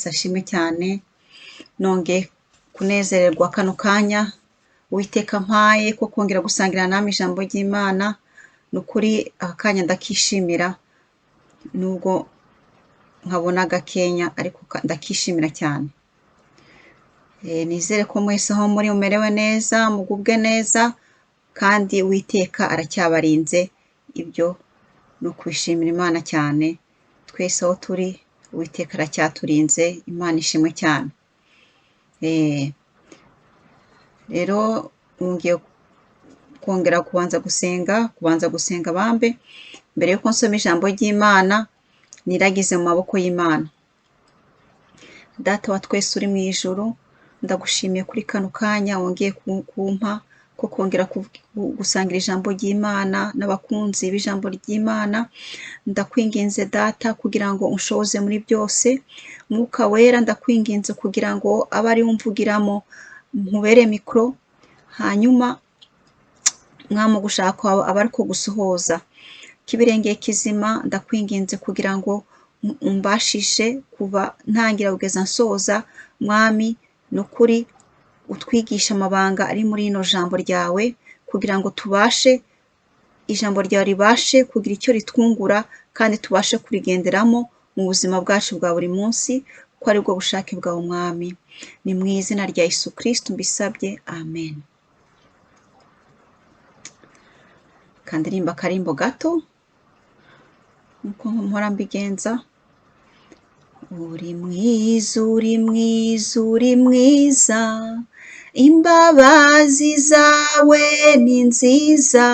Yesu ashimwe cyane, nongeye kunezererwa kano kanya Uwiteka mpaye ko kongera gusangira namwe ijambo ry'Imana. Ni ukuri aka kanya ndakishimira, nubwo nkabona gakenya ariko ndakishimira cyane. Nizere ko mwese aho muri mumerewe neza, mugubwe neza, kandi Uwiteka aracyabarinze. Ibyo ni ukwishimira Imana cyane. Twese aho turi Uwiteka aracyaturinze, Imana ishimwe cyane. Rero ngiye kongera kubanza gusenga bambe. Mbere yuko nsoma ijambo ry'Imana, niragize mu maboko y'Imana. Data wa twese uri mu ijuru, ndagushimiye kuri kano kanya wongeye kumpa ko kongera gusangira ijambo ry'Imana n'abakunzi b'ijambo ry'Imana. Ndakwinginze Data kugira ngo unshoboze muri byose. Mwuka wera ndakwinginze kugira ngo abe ari umvugiramo, nkubere mikoro, hanyuma mwami gushaka kwawe aba ariko gusohoza. Kibirengeye kizima ndakwinginze kugira ngo umbashishe kuva ntangira kugeza nsoza. Mwami nukuri utwigisha amabanga ari muri ino jambo ryawe, kugira ngo tubashe ijambo ryawe ribashe kugira icyo ritwungura, kandi tubashe kurigenderamo mu buzima bwacu bwa buri munsi, ko ari bwo bushake bwawe Mwami. Ni mu izina rya Yesu Kristo mbisabye, amen. Kandirimba akarimbo gato nkuko mpora mbigenza. Uri mwiza, uri mwiza, uri mwiza, imbabazi zawe ni nziza,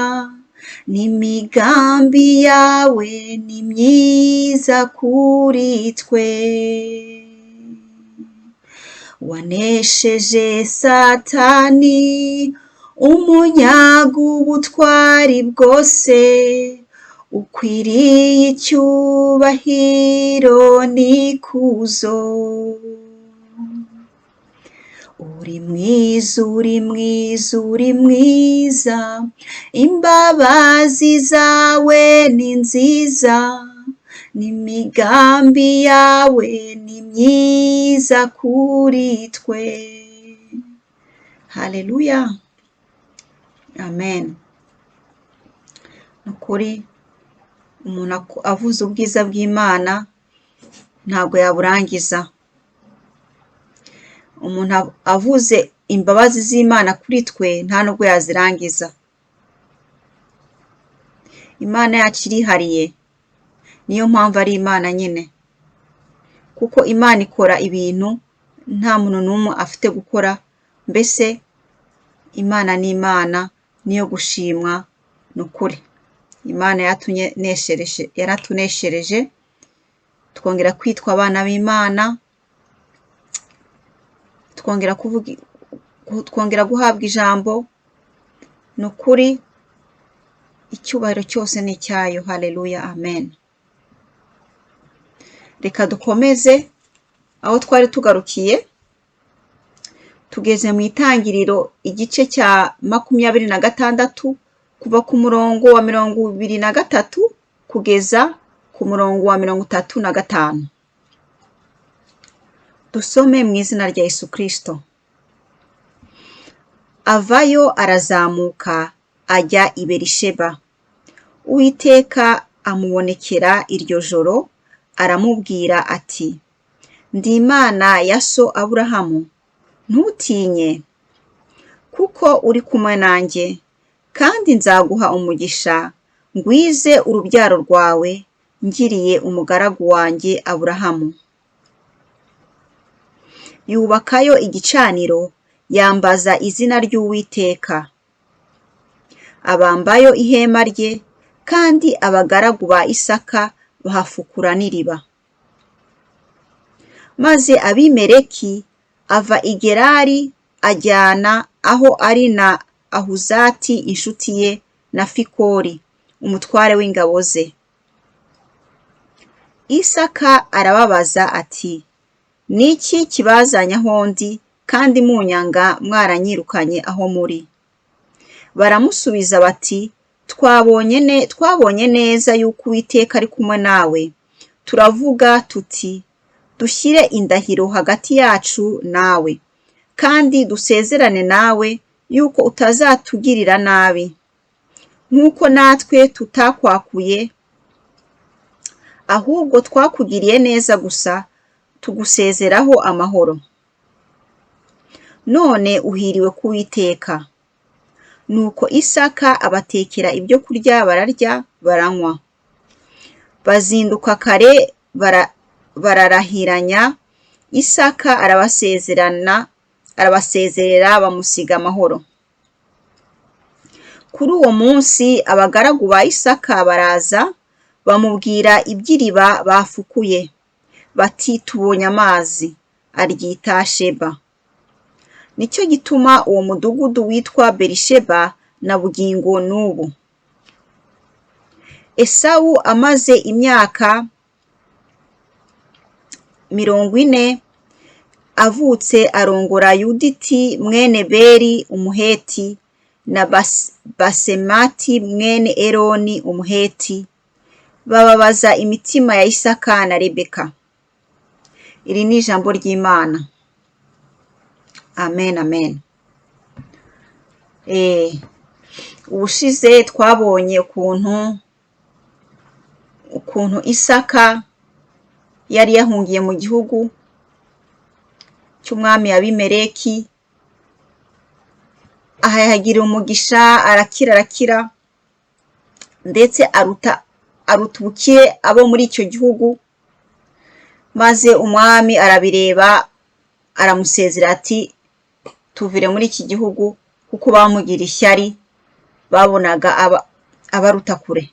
n'imigambi yawe ni myiza kuri twe. Wanesheje Satani, umunyaga ubutwari bwose, ukwiriye icyubahiro n'ikuzo. Uri mwiza, uri mwiza, uri mwiza, imbabazi zawe ni nziza, n'imigambi yawe ni myiza kuri twe. Haleluya, amen. Nukuri umuntu avuze ubwiza bw'Imana ntabwo yaburangiza. Umuntu avuze imbabazi z'Imana kuri twe nta nubwo yazirangiza. Imana yacu irihariye, niyo mpamvu ari Imana nyine, kuko Imana ikora ibintu nta muntu n'umwe afite gukora. Mbese Imana ni Imana, niyo gushimwa. Nukuri Imana yaratuneshereje twongera kwitwa abana b'Imana, twongera guhabwa ijambo. Nukuri icyubahiro cyose ni icyayo. Haleluya, amen. Reka dukomeze aho twari tugarukiye. Tugeze mu itangiriro igice cya 26 kuva ku murongo wa 23 kugeza ku murongo wa 35. Dusome mu izina rya Yesu Kristo. Avayo arazamuka ajya i Berisheba. Uwiteka amubonekera iryo joro, aramubwira ati, ndi Imana ya so Aburahamu, ntutinye, kuko uri kumwe nanjye, kandi nzaguha umugisha, ngwize urubyaro rwawe, ngiriye umugaragu wanjye Aburahamu. Yubakayo igicaniro, yambaza izina ry'Uwiteka. Abambayo ihema rye, kandi abagaragu ba Isaka bahafukura n'iriba. Maze Abimeleki ava i Gerari ajyana aho ari na Ahuzati inshuti ye, na Fikori umutware w'ingabo ze. Isaka arababaza ati, niki kibazanye aho ndi, kandi munyanga mwaranyirukanye aho muri? Baramusubiza bati, twabonye neza yuko Uwiteka ari kumwe nawe. Turavuga tuti, dushyire indahiro hagati yacu nawe, kandi dusezerane nawe yuko utazatugirira nabi, nk'uko natwe tutakwakuye, ahubwo twakugiriye neza gusa, tugusezeraho amahoro. None uhiriwe ku Uwiteka. Nuko Isaka abatekera ibyo kurya, bararya baranywa. Bazinduka kare bararahiranya. Isaka arabasezerera bamusiga amahoro. Kuri uwo munsi abagaragu ba Isaka baraza bamubwira iby'iriba bafukuye, bati tubonye amazi, aryita Sheba. Nicyo gituma uwo mudugudu witwa Berisheba na bugingo n'ubu. Esawu amaze imyaka 40 avutse, arongora Yuditi mwene Beri umuheti na Basemati mwene Eloni umuheti, bababaza imitima ya Isaka na Rebeka. Iri ni ijambo ry'Imana. Amen, amen. Ubushize twabonye ukuntu Isaka yari yahungiye mu gihugu cy'umwami Abimeleki, ahayagira umugisha, arakira, ndetse aruta ubukire abo muri icyo gihugu. Maze umwami arabireba, aramusezera ati tuvire muri iki gihugu, kuko bamugira ishyari, babonaga abaruta kure.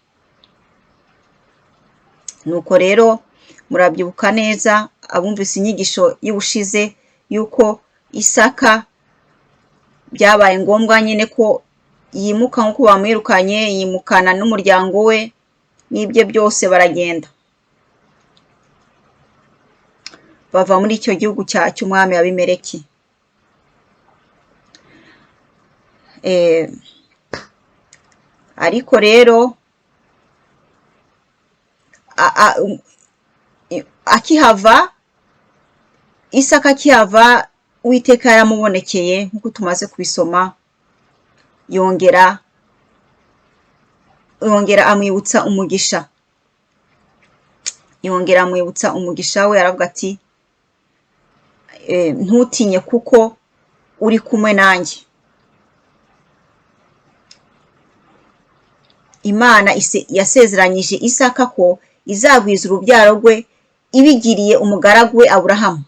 Nuko rero murabyibuka neza abumvise inyigisho y'ubushize yuko Isaka byabaye ngombwa nyine ko yimuka, nk'uko bamwirukanye, yimukana n'umuryango we n'ibye byose, baragenda bava muri icyo gihugu cy'umwami Abimeleki. Ariko rero Isaka akihava, Uwiteka yaramubonekeye nk'uko tumaze kubisoma, yongera amwibutsa umugisha we, aravuga ati ntutinye kuko uri kumwe nanjye. Imana yasezeranyije Isaka ko izagwiza urubyaro rwe ibigiriye umugaragu we Aburahamu.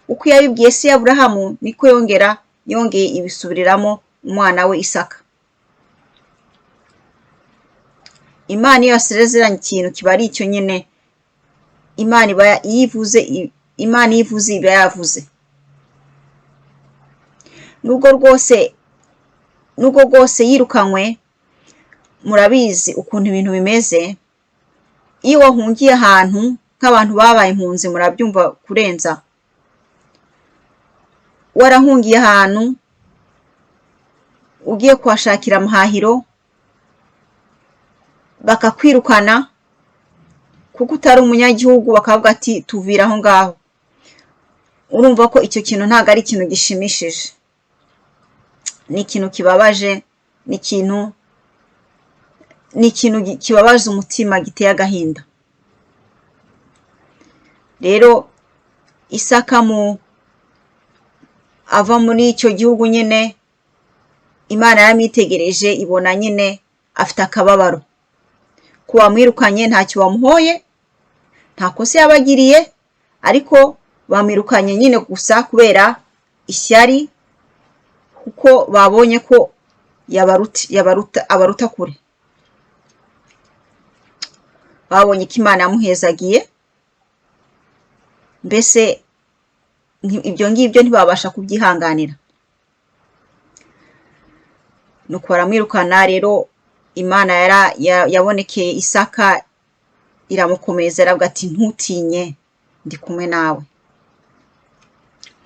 Uko yabibwiye se Aburahamu, niko yongeye ibisubiriramo umwana we Isaka. Imana iyo yasezeranye ikintu kiba ari icyo nyine. Imana yivuze iba yavuze. Nubwo rwose yirukanywe, murabizi ukuntu ibintu bimeze. Iyo wahungiye ahantu nk'abantu babaye impunzi, murabyumva kurenza. Warahungiye ahantu ugiye kuhashakira amahahiro, bakakwirukana kuko utari umunyagihugu, bakavuga ati tuvira aho ngaho. Urumva ko icyo kintu ntabwo ari ikintu gishimishije, ni ikintu kibabaje, ni ikintu kibabaza umutima, giteye agahinda. Rero Isaka ava muri icyo gihugu nyine, Imana yaramwitegereje, ibona nyine afite akababaro. Ko bamwirukanye ntacyo bamuhoye, nta kosa yabagiriye, ariko bamwirukanye nyine gusa kubera ishyari, kuko babonye ko abaruta kure. Babonye ko Imana yamuhezagiye, mbese ibyo ngibyo ntibabasha kubyihanganira. Nuko baramwirukana. Rero Imana yabonekeye Isaka, iramukomeza, iravuga ati ntutinye, ndi kumwe nawe.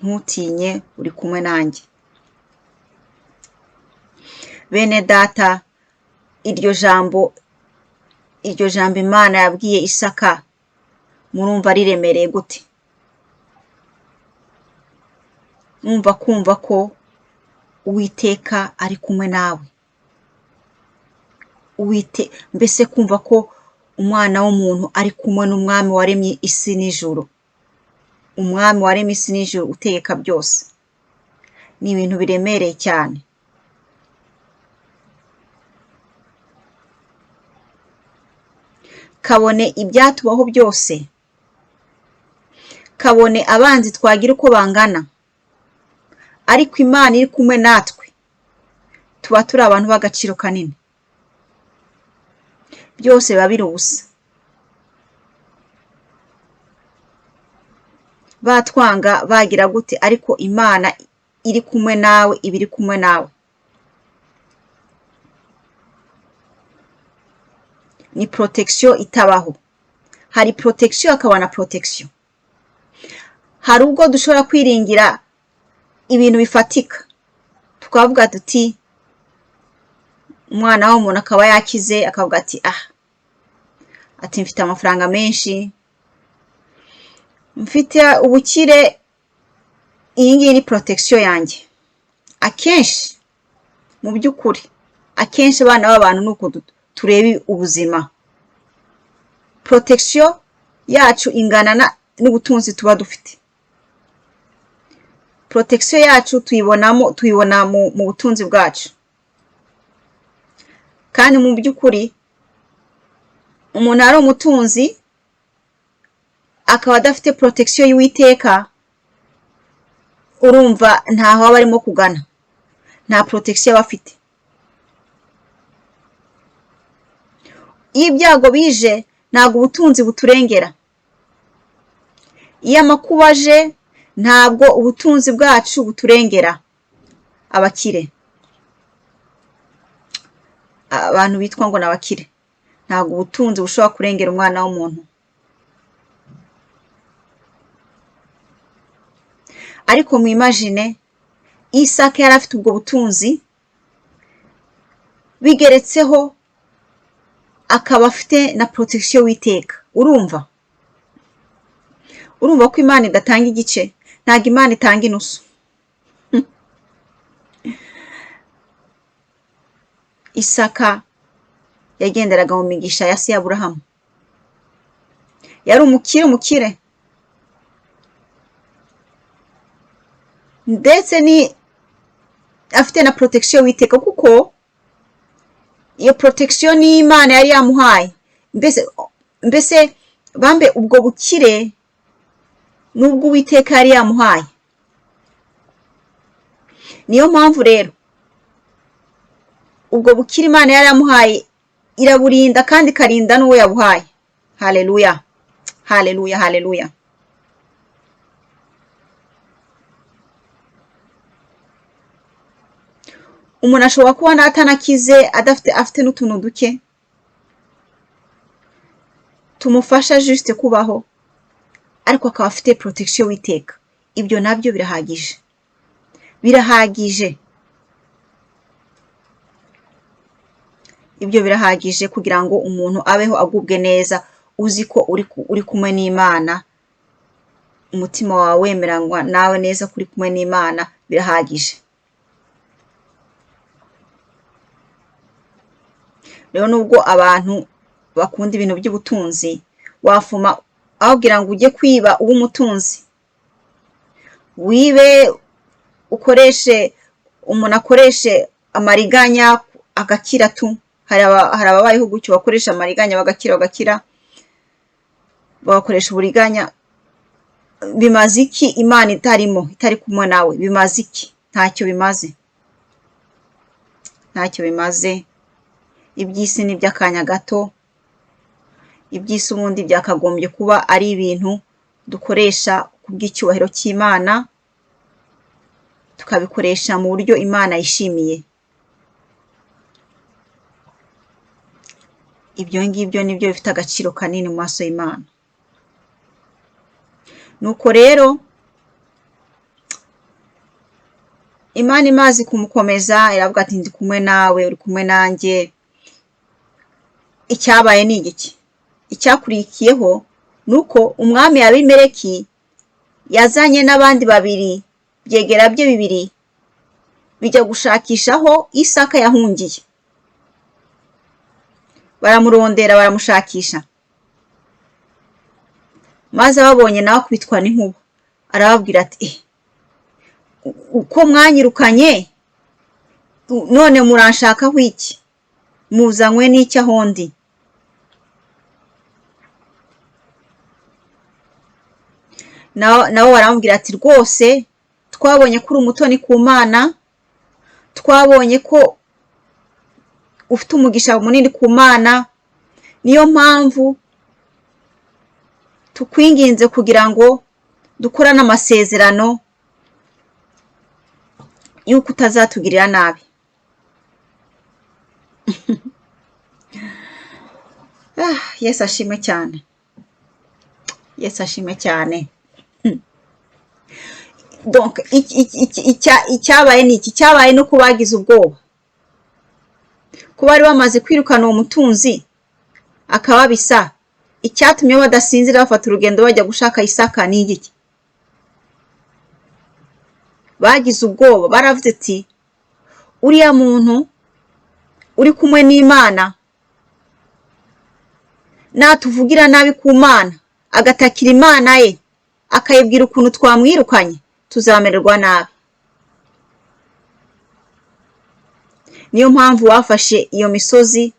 Ntutinye, uri kumwe nanjye. Bene data, iryo jambo Imana yabwiye Isaka murumva riremereye gute? Mwumva kumva ko Uwiteka ari kumwe nawe, mbese kumva ko umwana w'umuntu ari kumwe n'umwami waremye isi n'ijuru, umwami waremye isi n'ijuru utegeka byose. Ni ibintu biremereye cyane. Kabone ibyatubaho byose, kabone abanzi twagira uko bangana, ariko Imana iri kumwe natwe tuba turi abantu b'agaciro kanini. Byose biba biri ubusa. Batwanga bagira gute, ariko Imana iri kumwe nawe, iba iri kumwe nawe. Ni protection itabaho. Hari protection hakaba na protection. Hari ubwo dushobora kwiringira ibintu bifatika, tukavuga tuti umwana w'umuntu akaba yakize, akavuga ati mfite amafaranga menshi, mfite ubukire, iyi ngiyi ni protection yanjye. Akenshi mu by'ukuri, akenshi abana b'abantu nuko tureba ubuzima. Protection yacu ingana n'ubutunzi tuba dufite. Protection yacu tuyibona mu butunzi bwacu. Kandi mu by'ukuri umuntu ari umutunzi akaba adafite protection y'Uwiteka, urumva ntaho aba arimo kugana, nta protection aba afite. Iyo ibyago bije ntabwo ubutunzi buturengera. Iyo amakuba aje ntabwo ubutunzi bwacu buturengera. Abakire, abantu bitwa ngo n'abakire, ntabwo ubutunzi bushobora kurengera umwana w'umuntu. Ariko mwimagine Isaka yari afite ubwo butunzi, bigeretseho akaba afite na protection y'Uwiteka. Urumva ko Imana idatanga igice, ntabwo Imana itanga inusu. Isaka yagenderaga mu migisha ya se Aburahamu. Yari umukire, ndetse ni afite na protection y'Uwiteka, kuko iyo protection ni Imana yari yamuhaye. Mbese bambe ubwo bukire nubwo Uwiteka yari yamuhaye. Niyo mpamvu rero ubwo bukire Imana yari yamuhaye iraburinda kandi ikarinda n'uwo yabuhaye. Haleluya, haleluya, haleluya. Umuntu ashobora kuba atanakize, afite n'utuntu duke tumufasha juste kubaho, ariko akaba afite protection y'Uwiteka. Ibyo nabyo birahagije. Ibyo birahagije kugira ngo umuntu abeho agubwe neza, uzi ko uri kumwe n'Imana, umutima wawe wemeranywa nawe neza kuri kumwe n'Imana. Birahagije. Rero nubwo abantu bakunda ibintu by'ubutunzi, wafuma ahubwira ngo ujye kwiba uw'umutunzi, wibe umuntu akoreshe amariganya agakira tu. Hari ababayeho gutyo, bakoresha amariganya bagakira, bagakoresha uburiganya. Bimaze iki Imana itari kumwe nawe? Bimaze iki? Ntacyo bimaze. Iby'isi ni iby'akanya gato. Iby'isi ubundi byakagombye kuba ari ibintu dukoresha kubw'icyubahiro cy'Imana, tukabikoresha mu buryo Imana yishimiye. Ibyo ngibyo nibyo bifite agaciro kanini mu maso y'Imana. Nuko rero Imana imaze kumukomeza iravuga ati ndi kumwe nawe, uri kumwe nanjye. Icyabaye ni igiki? Icyakurikiyeho nuko umwami Abimeleki yazanye n'abandi babiri byegera bye bibiri bijya gushakisha aho Isaka yahungiye. Baramurondera baramushakisha, maze ababonye nawe akubitwa n'inkuba. Arababwira ati uko mwanyirukanye none muranshakaho iki? Muzanywe n'iki aho ndi? Nabo baramubwira ati rwose twabonye ko uri umutoni ku Mana, twabonye ko ufite umugisha munini ku Mana, niyo mpamvu tukwinginze kugira ngo dukorane amasezerano yuko utazatugirira nabi. Yesu ashimwe cyane, Yesu ashimwe cyane. Donc icyabaye ni iki? Cyabaye no kubagiza ubwoba, kuba bari bamaze kwirukana uwo mutunzi akababisa. Icyatumye badasinzira bafata urugendo bajya gushaka Isaka ni iki? Bagize ubwoba, baravuze ati uriya muntu uri kumwe n'Imana natuvugira nabi ku Mana, agatakira Imana ye, akayibwira ukuntu twamwirukanye, tuzamererwa nabi. Niyo mpamvu bafashe iyo misozi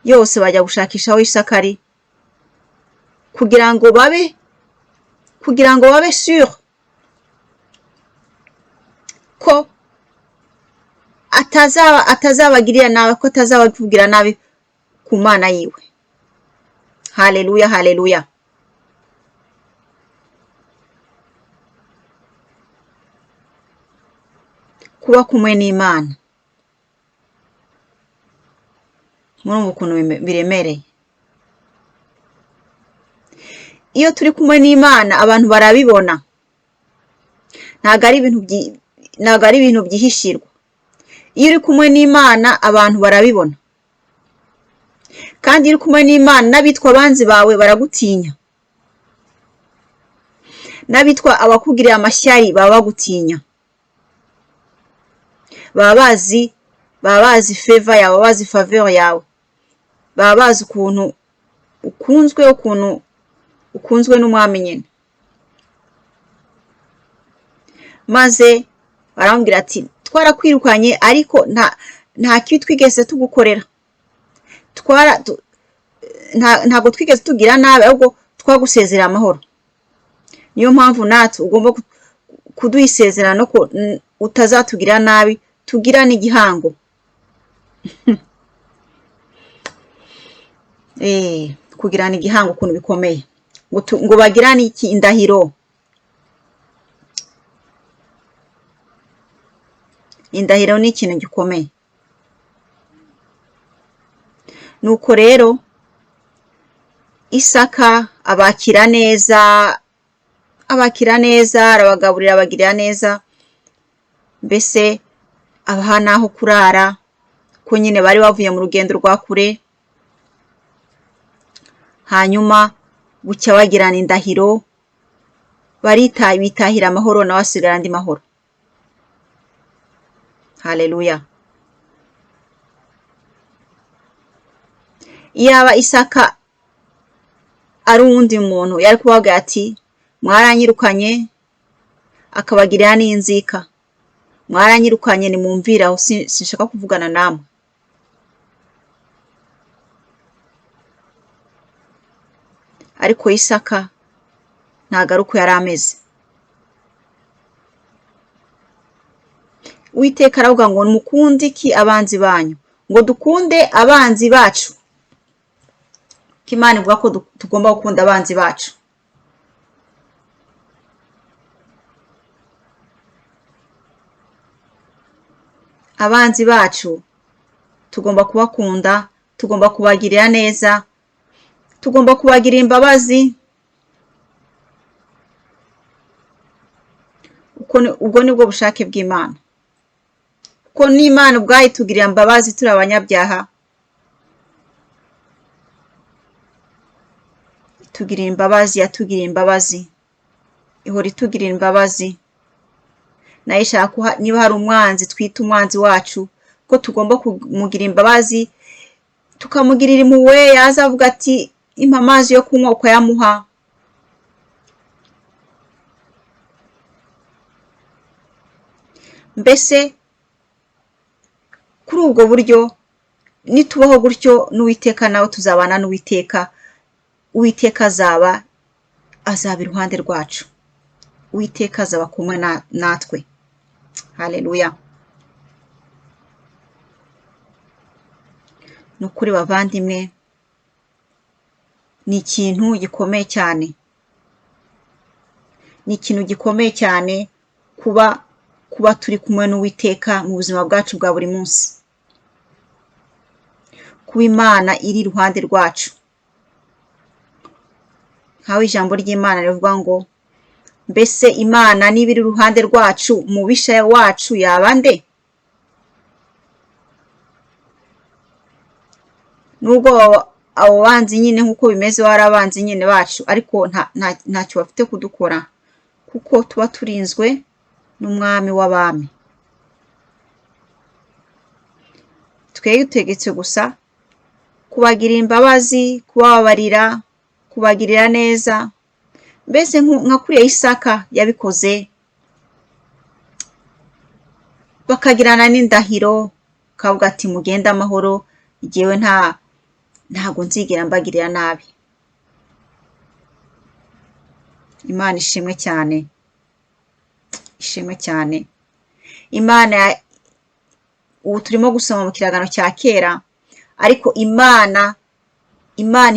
yose bajya gushakisha aho Isaka ari, kugira ngo babe sure ko atazabagirira nabi, ko atazabavugira nabi ku Mana yiwe. Haleluya, haleluya. Kuba kumwe n'Imana, murumva ukuntu biremereye. Iyo turi kumwe n'Imana abantu barabibona, ntago ari ibintu byihishirwa. Iyo uri kumwe n'Imana abantu barabibona, kandi iyo uri kumwe n'Imana n'abitwa abanzi bawe baragutinya, n'abitwa abakugiriye amashyari baba bagutinya. Baba bazi favor yawe, baba bazi favor yawe, baba bazi ukuntu ukunzwe n'Umwami nyine. Maze baramubwira ati twarakwirukanye ariko nta kibi twigeze tugukorera, ntago twigeze tugira nabi, ahubwo twagusezerera amahoro. Niyo mpamvu natwe ugomba kuduha isezerano ko utazatugira nabi, tugirane igihango. Kugirana igihango ukuntu bikomeye, ngo bagirane iki? Indahiro. Indahiro ni ikintu gikomeye. Nuko rero Isaka abakira neza, arabagaburira, abagirira neza, mbese abaha naho kurara, ko nyine bari bavuye mu rugendo rwa kure. Hanyuma bucya bagirana indahiro, bitahira amahoro, nawe asigara andi mahoro. Haleluya. Iyaba Isaka ari uwundi muntu yari kubaga ati mwaranyirukanye, akabagirira n'inzika, mwaranyirukanye nimumvira aho, sinshaka kuvugana namwe. Ariko Isaka ntago ari uko yari ameze. Uwiteka aravuga ngo mukunde iki? Abanzi banyu. Ngo dukunde abanzi bacu. Imana ivuga ko tugomba gukunda abanzi bacu. Abanzi bacu tugomba kubakunda, tugomba kubagirira neza, tugomba kubagirira imbabazi. Ubwo nibwo bushake bw'Imana, ko n'Imana ubwayo itugirira imbabazi turi abanyabyaha. itugirira imbabazi, yatugiriye imbabazi, ihora itugirira imbabazi. nayo ishaka niba hari umwanzi twita umwanzi wacu ko tugomba kumugira imbabazi, tukamugirira impuhwe, yaza avuga ati impa amazi yo kunywa ukayamuha. Mbese kuri ubwo buryo nitubaho gutyo n'Uwiteka nawe tuzabana n'Uwiteka. Uwiteka azaba iruhande rwacu, Uwiteka azaba kumwe natwe. Haleluya. Ni ukuri bavandimwe, ni ikintu gikomeye cyane, ni ikintu gikomeye cyane kuba turi kumwe n'Uwiteka mu buzima bwacu bwa buri munsi, kuba Imana iri iruhande rwacu. Nkaho ijambo ry'Imana rivuga ngo mbese Imana niba iri iruhande rwacu, umubisha wacu yaba nde? Nubwo abo banzi nyine nk'uko bimeze bari abanzi nyine bacu, ariko ntacyo bafite kudukora, kuko tuba turinzwe n'Umwami w'abami. Twebwe dutegetse gusa kubagirira imbabazi, kubabarira, kubagirira neza, mbese nka kuriya Isaka yabikoze, bakagirana n'indahiro, kavuga ati mugende amahoro, igihewe ntago nzigera mbagirira nabi. Imana ishimwe cyane, ishimwe cyane. Imana ubu turimo gusoma mu kiragano cya kera, ariko Imana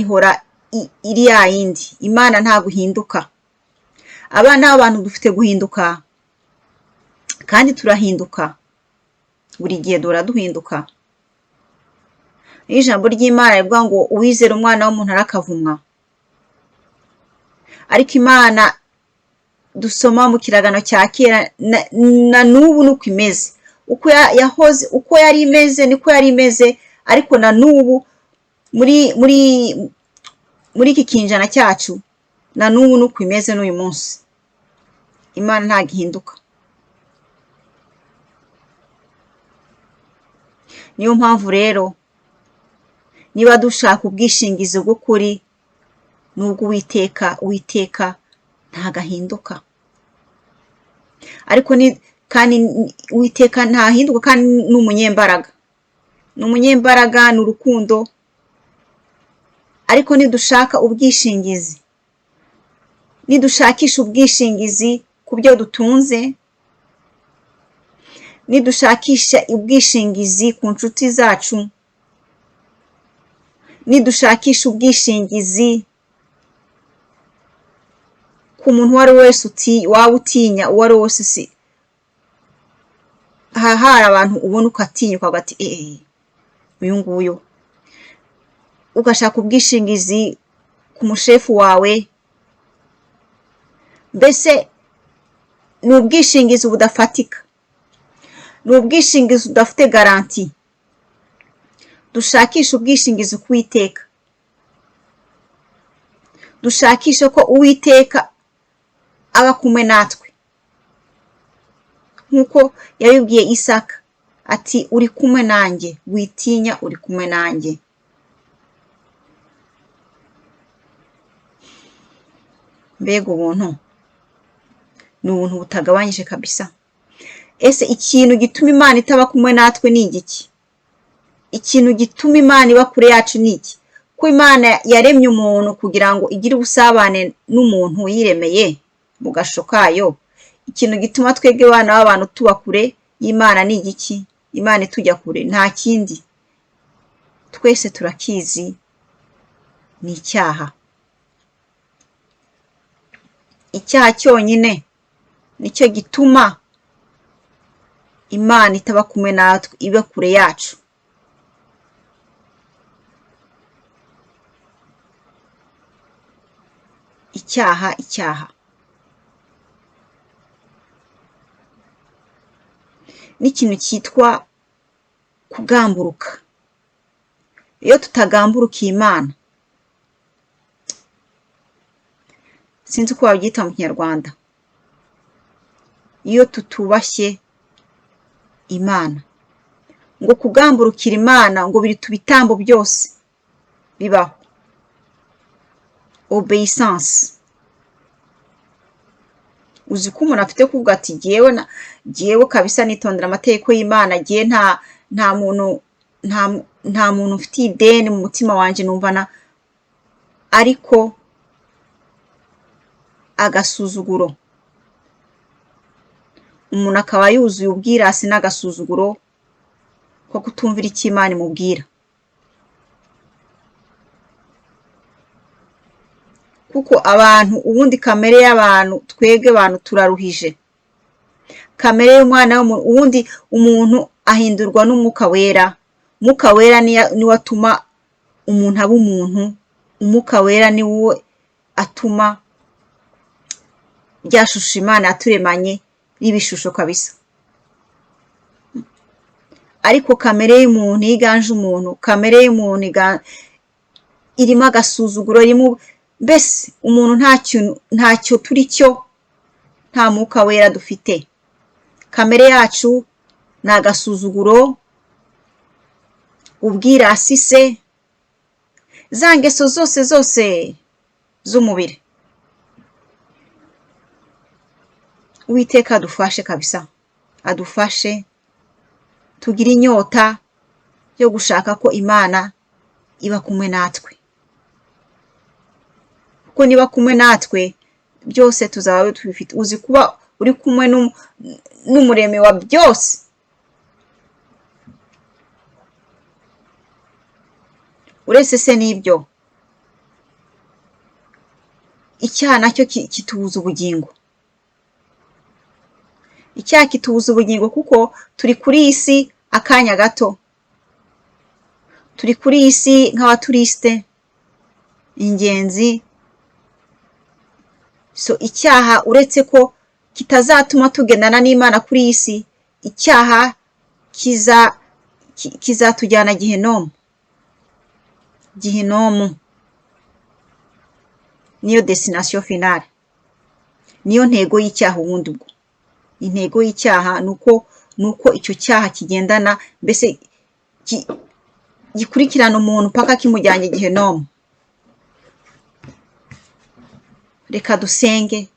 ihora iri ya yindi. Imana nta guhinduka. Abana b'abantu dufite guhinduka, kandi turahinduka buri gihe, duhora duhinduka. Ijambo ry'Imana rivuga ngo uwizera umwana w'umuntu arakavumwa, ariko Imana dusoma mu kiragano cya kera na n'ubu nuko imeze, uko yari imeze niko yari imeze, ariko na n'ubu muri iki kinjana cyacu na n'ubu nuko imeze n'uyu munsi. Imana ntago ihinduka. Niyo mpamvu rero niba dushaka ubwishingizi bw'ukuri n'ubwo Uwiteka ntago ahinduka. Ariko kandi Uwiteka ntahinduka, kandi ni umunyembaraga, ni umunyembaraga, ni urukundo. Ariko nidushaka ubwishingizi, nidushakisha ubwishingizi ku byo dutunze, nidushakisha ubwishingizi ku nshuti zacu, nidushakisha ubwishingizi ku muntu uwo ari we wese waba utinya, uwo ari we wese, hari abantu ubona ukatinya ukavuga ati uyu nguyu. Ugashaka ubwishingizi ku mushefu wawe, mbese ni ubwishingizi budafatika, ni ubwishingizi budafite garanti. Dushakisha ubwishingizi ku Uwiteka, dushakisha ko Uwiteka aba kumwe natwe, nk'uko yabibwiye Isaka ati uri kumwe nanjye, witinya, uri kumwe nanjye. Mbega ubuntu, ni ubuntu butagabanyije kabisa. Ese ikintu gituma Imana itaba kumwe natwe ni igiki? Ikintu gituma Imana iba kure yacu ni iki? Ko Imana yaremye umuntu kugira ngo igire ubusabane n'umuntu yiremeye mu gasho kayo. Ikintu gituma twebwe abana b'abantu tuba kure y'Imana ni igiki? Imana itujya kure nta kindi, twese turakizi, ni icyaha. Icyaha cyonyine nicyo gituma Imana itaba kumwe natwe, iba kure yacu. Icyaha n'ikintu cyitwa kugamburuka. Iyo tutagamburukiye Imana, sinzi uko wabyita mu Kinyarwanda. Iyo tutubashye Imana, ngo kugamburukira Imana ngo biri tubitambo byose bibaho. Obeissance. Uzi ko umuntu afite kuvuga ati jyewe kabisa nitondera amategeko y'Imana, jyewe nta muntu ufitiye ideni mu mutima wanje numvana, ariko agasuzuguro, umuntu akaba yuzuye ubwirasi n'agasuzuguro ko kutumvira icyo Imana imubwira. Kuko abantu ubundi kamere y'abantu, twebwe abantu turaruhije. Kamere y'umwana w'umuntu, ubundi umuntu ahindurwa n'umwuka wera. Umwuka wera niwe atuma umuntu aba umuntu. Umwuka wera niwe atuma rya shusho Imana yaturemanye y'ibishusho kabisa. Ariko kamere y'umuntu yiganje umuntu, kamere y'umuntu irimo agasuzuguro, mbese umuntu ntacyo turi cyo, nta mwuka wera dufite. Kamere yacu ni agasuzuguro, ubwirasi se, za ngeso zose z'umubiri. Uwiteka adufashe kabisa, adufashe tugire inyota yo gushaka ko Imana iba kumwe natwe. Kuko niba kumwe natwe byose tuzaba tubifite. Uzi kuba uri kumwe n'umuremyi wa byose. Uretse se n'ibyo, icyaha nacyo kitubuza ubugingo. Icyaha kitubuza ubugingo kuko turi kuri iyi si akanya gato. Turi kuri iyi si nk'abaturisite, ingenzi. So icyaha uretse ko kitazatuma tugendana n'Imana kuri iyi si, icyaha kizatujyana Gehinomu. Gehinomu niyo destination finale, niyo ntego y'icyaha. Ubundi ubwo intego y'icyaha nuko icyo cyaha kigendana, mbese gikurikirana umuntu paka kimujyanye Gehinomu. Reka dusenge,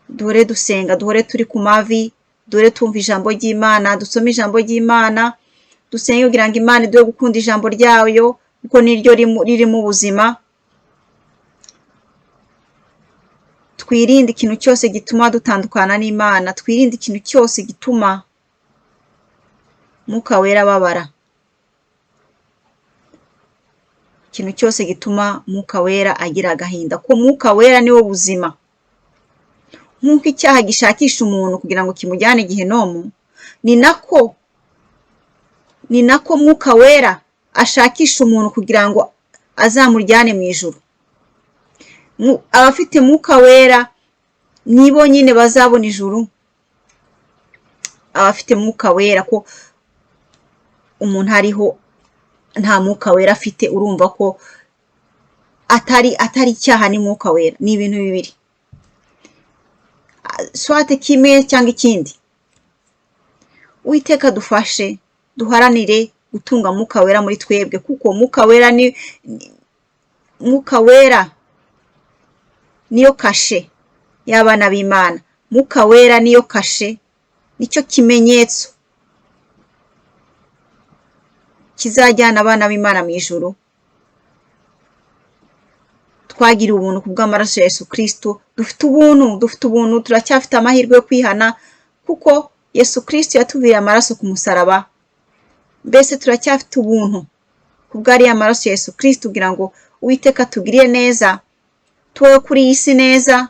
duhore dusenga, duhore turi ku mavi, duhore tumva ijambo ry'Imana, dusome ijambo ry'Imana, dusenge kugira ngo Imana iduhe gukunda ijambo ryayo kuko niryo ririmo ubuzima. Twirinde ikintu cyose gituma dutandukana n'Imana, twirinde ikintu cyose gituma Mwuka wera ababara, ikintu cyose gituma Mwuka wera agira agahinda. Ko Mwuka wera niwo buzima. Nk'uko icyaha gishakisha umuntu kugira ngo kimujyane Gehinomu, ni nako Mwuka wera ashakisha umuntu kugira ngo azamujyane mu ijuru. Abafite Mwuka wera nibo nyine bazabona ijuru. Abafite Mwuka wera, ko umuntu ariho nta Mwuka wera afite, urumva ko atari icyaha ni Mwuka wera, ni ibintu bibiri. Swate kimwe cyangwa ikindi. Uwiteka dufashe duharanire gutunga Mwuka wera muri twebwe, kuko Mwuka wera niyo kashe y'abana b'Imana. Mwuka wera niyo kashe, nicyo kimenyetso kizajyana abana b'Imana mu ijuru. Twagiriwe ubuntu kubw'amaraso ya Yesu Kristo. Dufite ubuntu, turacyafite amahirwe yo kwihana kuko Yesu Kristo yatuviriye amaraso ku musaraba. Mbese turacyafite ubuntu kubw'ariya amaraso ya Yesu Kristo kugira ngo Uwiteka tugiriye neza, tubaho kuri iyi si neza,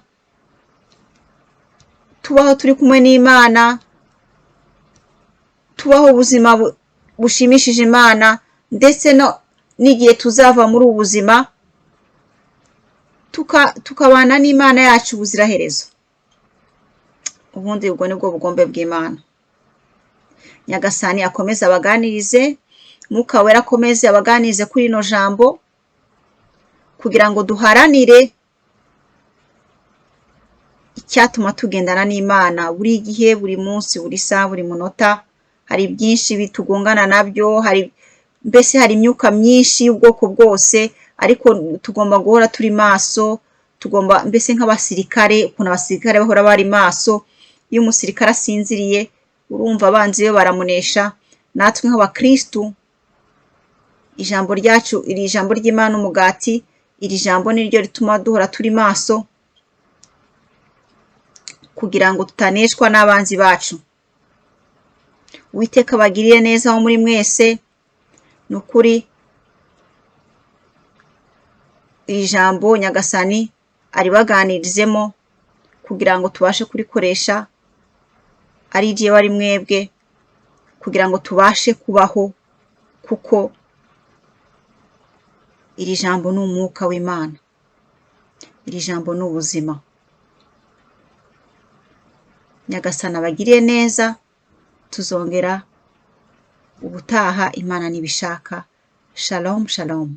tubaho turi kumwe n'Imana, tubaho ubuzima bushimishije Imana, ndetse n'igihe tuzava muri ubu buzima tukabana n'Imana yacu ubuziraherezo. Ubundi ubwo nibwo bugombe bw'Imana. Nyagasani akomeze abaganirize, Mwuka wera akomeze abaganirize kuri ino jambo. kugira ngo duharanire icyatuma tugendana n'Imana buri gihe, buri munsi, buri saha, buri munota. Hari byinshi bitugongana nabyo, mbese hari imyuka myinshi y'ubwoko bwose, ariko tugomba guhora turi maso, mbese nk'abasirikare, ukuntu abasirikare bahora bari maso. Iyo umusirikare asinziriye, urumva abanzi be baramunesha. Natwe nk'abakristu, ijambo ryacu, iri jambo ry'Imana umugati, iri jambo niryo rituma duhora turi maso, kugira ngo tutaneshwa n'abanzi bacu. Uwiteka abagirire neza aho muri mwese. Ni ukuri iri jambo Nyagasani aribaganirizemo kugira ngo tubashe kurikoresha ari jyewe ari mwebwe, kugira ngo tubashe kubaho, kuko iri jambo ni umwuka w'Imana, iri jambo ni ubuzima. Nyagasani abagiriye neza, tuzongera ubutaha Imana nibishaka. Shalom, shalom.